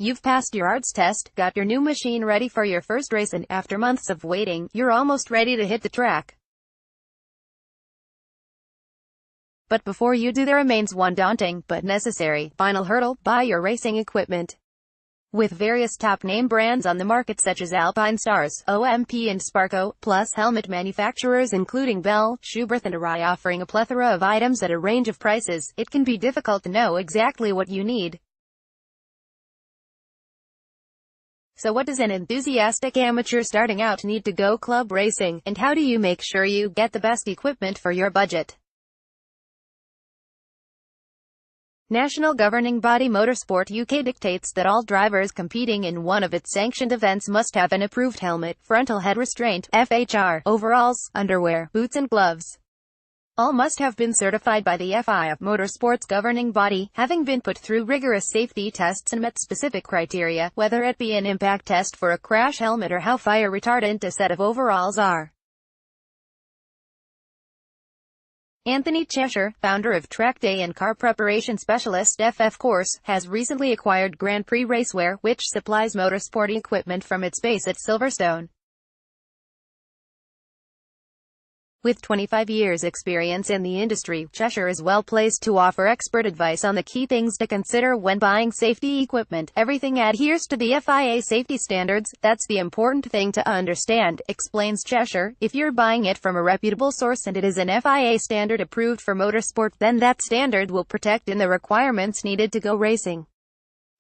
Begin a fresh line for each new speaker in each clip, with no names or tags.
You've passed your ARDS test, got your new machine ready for your first race, and after months of waiting, you're almost ready to hit the track. But before you do, there remains one daunting, but necessary, final hurdle: buy your racing equipment. With various top-name brands on the market such as Alpine Stars, OMP and Sparco, plus helmet manufacturers including Bell, Schuberth and Arai offering a plethora of items at a range of prices, it can be difficult to know exactly what you need. So what does an enthusiastic amateur starting out need to go club racing, and how do you make sure you get the best equipment for your budget? National governing body Motorsport UK dictates that all drivers competing in one of its sanctioned events must have an approved helmet, frontal head restraint, FHR, overalls, underwear, boots and gloves. All must have been certified by the FIA, Motorsport's governing body, having been put through rigorous safety tests and met specific criteria, whether it be an impact test for a crash helmet or how fire retardant a set of overalls are. Anthony Cheshire, founder of Track Day and car preparation specialist FF Course, has recently acquired Grand Prix Racewear, which supplies motorsport equipment from its base at Silverstone. With 25 years' experience in the industry, Cheshire is well placed to offer expert advice on the key things to consider when buying safety equipment. Everything adheres to the FIA safety standards, that's the important thing to understand, explains Cheshire. If you're buying it from a reputable source and it is an FIA standard approved for motorsport, then that standard will protect in the requirements needed to go racing.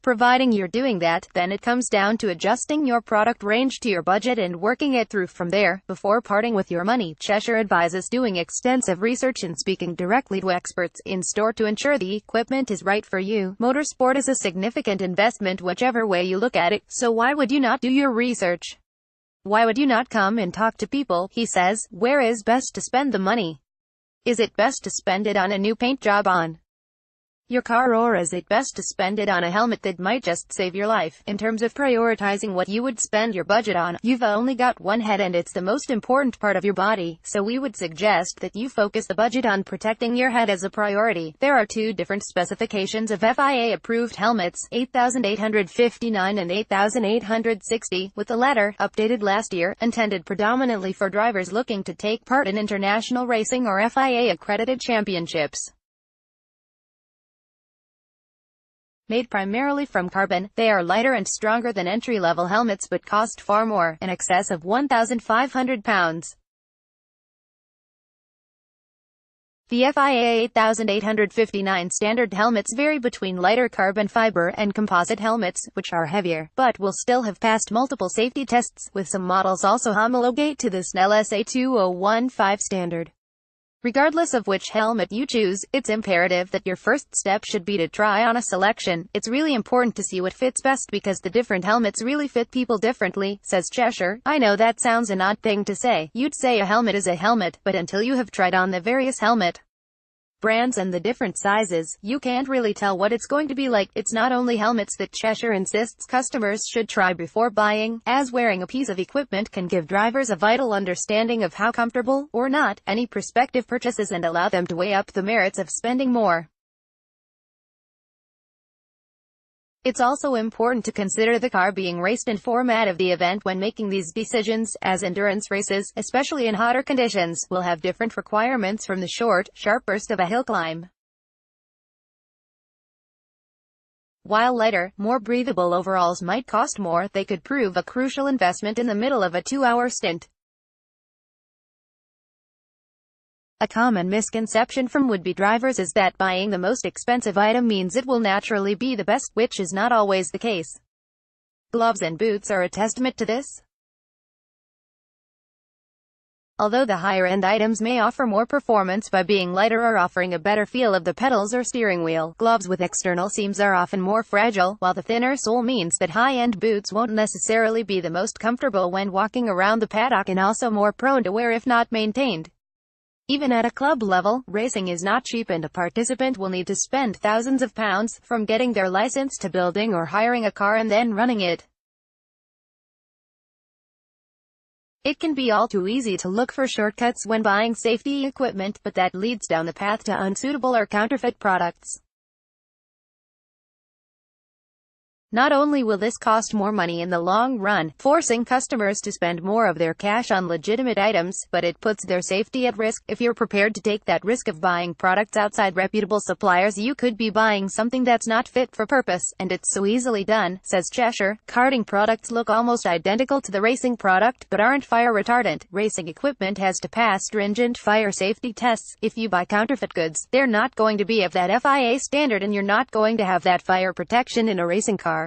Providing you're doing that, then it comes down to adjusting your product range to your budget and working it through from there. Before parting with your money, Cheshire advises doing extensive research and speaking directly to experts in store to ensure the equipment is right for you. Motorsport is a significant investment whichever way you look at it, so why would you not do your research? Why would you not come and talk to people? He says, where is best to spend the money? Is it best to spend it on a new paint job on your car, or is it best to spend it on a helmet that might just save your life? In terms of prioritizing what you would spend your budget on, you've only got one head and it's the most important part of your body, so we would suggest that you focus the budget on protecting your head as a priority. There are two different specifications of FIA-approved helmets, 8859 and 8860, with the latter, updated last year, intended predominantly for drivers looking to take part in international racing or FIA-accredited championships. Made primarily from carbon, they are lighter and stronger than entry-level helmets but cost far more, in excess of £1,500. The FIA 8859 standard helmets vary between lighter carbon fiber and composite helmets, which are heavier, but will still have passed multiple safety tests, with some models also homologate to the SNEL SA 2015 standard. Regardless of which helmet you choose, it's imperative that your first step should be to try on a selection. It's really important to see what fits best because the different helmets really fit people differently, says Cheshire. I know that sounds an odd thing to say. You'd say a helmet is a helmet, but until you have tried on the various helmet brands and the different sizes, you can't really tell what it's going to be like. It's not only helmets that Cheshire insists customers should try before buying, as wearing a piece of equipment can give drivers a vital understanding of how comfortable, or not, any prospective purchases and allow them to weigh up the merits of spending more. It's also important to consider the car being raced and format of the event when making these decisions, as endurance races, especially in hotter conditions, will have different requirements from the short, sharp burst of a hill climb. While lighter, more breathable overalls might cost more, they could prove a crucial investment in the middle of a 2-hour stint. A common misconception from would-be drivers is that buying the most expensive item means it will naturally be the best, which is not always the case. Gloves and boots are a testament to this. Although the higher-end items may offer more performance by being lighter or offering a better feel of the pedals or steering wheel, gloves with external seams are often more fragile, while the thinner sole means that high-end boots won't necessarily be the most comfortable when walking around the paddock and also more prone to wear if not maintained. Even at a club level, racing is not cheap and a participant will need to spend thousands of pounds, from getting their license to building or hiring a car and then running it. It can be all too easy to look for shortcuts when buying safety equipment, but that leads down the path to unsuitable or counterfeit products. Not only will this cost more money in the long run, forcing customers to spend more of their cash on legitimate items, but it puts their safety at risk. If you're prepared to take that risk of buying products outside reputable suppliers, you could be buying something that's not fit for purpose, and it's so easily done, says Cheshire. Karting products look almost identical to the racing product, but aren't fire retardant. Racing equipment has to pass stringent fire safety tests. If you buy counterfeit goods, they're not going to be of that FIA standard, and you're not going to have that fire protection in a racing car.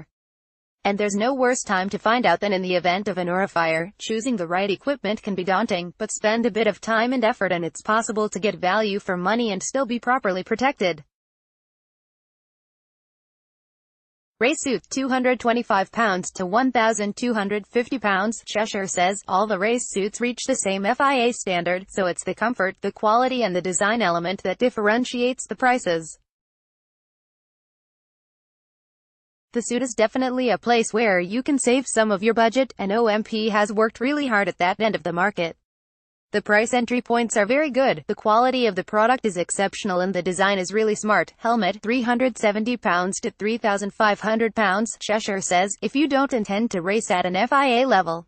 And there's no worse time to find out than in the event of an or a fire. Choosing the right equipment can be daunting, but spend a bit of time and effort and it's possible to get value for money and still be properly protected. Race suit, 225 pounds to 1,250 pounds. Cheshire says, all the race suits reach the same FIA standard, so it's the comfort, the quality and the design element that differentiates the prices. The suit is definitely a place where you can save some of your budget, and OMP has worked really hard at that end of the market. The price entry points are very good, the quality of the product is exceptional and the design is really smart. Helmet, 370 pounds to 3,500 pounds. Cheshire says, if you don't intend to race at an FIA level.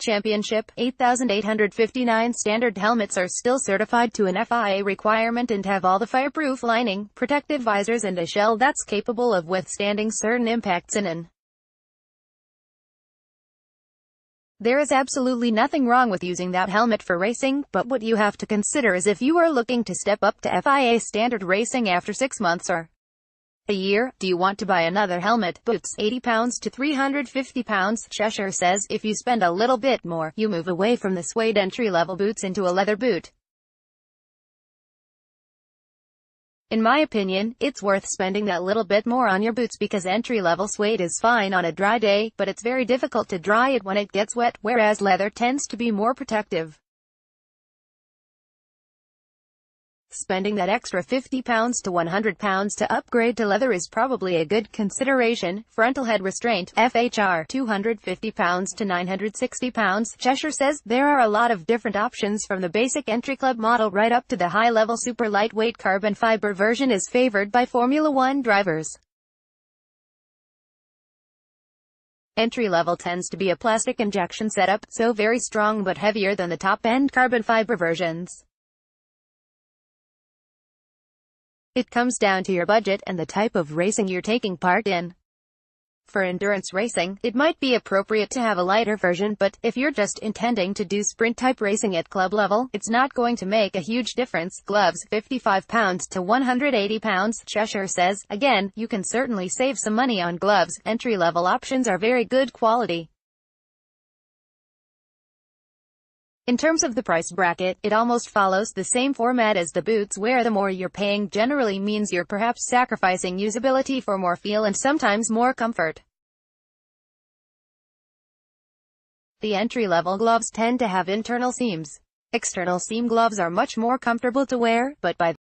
Championship, 8,859. Standard helmets are still certified to an FIA requirement and have all the fireproof lining, protective visors and a shell that's capable of withstanding certain impacts in an. There is absolutely nothing wrong with using that helmet for racing, but what you have to consider is if you are looking to step up to FIA standard racing after 6 months or a year, do you want to buy another helmet? Boots, 80 pounds to 350 pounds. Cheshire says, if you spend a little bit more, you move away from the suede entry-level boots into a leather boot. In my opinion, it's worth spending that little bit more on your boots because entry-level suede is fine on a dry day, but it's very difficult to dry it when it gets wet, whereas leather tends to be more protective. Spending that extra 50 pounds to 100 pounds to upgrade to leather is probably a good consideration. Frontal head restraint, FHR, 250 pounds to 960 pounds. Cheshire says, there are a lot of different options from the basic entry club model right up to the high-level super lightweight carbon fiber version is favored by Formula One drivers. Entry-level tends to be a plastic injection setup, so very strong but heavier than the top-end carbon fiber versions. It comes down to your budget and the type of racing you're taking part in. For endurance racing, it might be appropriate to have a lighter version, but if you're just intending to do sprint-type racing at club level, it's not going to make a huge difference. Gloves, 55 pounds to 180 pounds. Cheshire says, again, you can certainly save some money on gloves. Entry-level options are very good quality. In terms of the price bracket, it almost follows the same format as the boots, where the more you're paying generally means you're perhaps sacrificing usability for more feel and sometimes more comfort. The entry-level gloves tend to have internal seams. External seam gloves are much more comfortable to wear, but by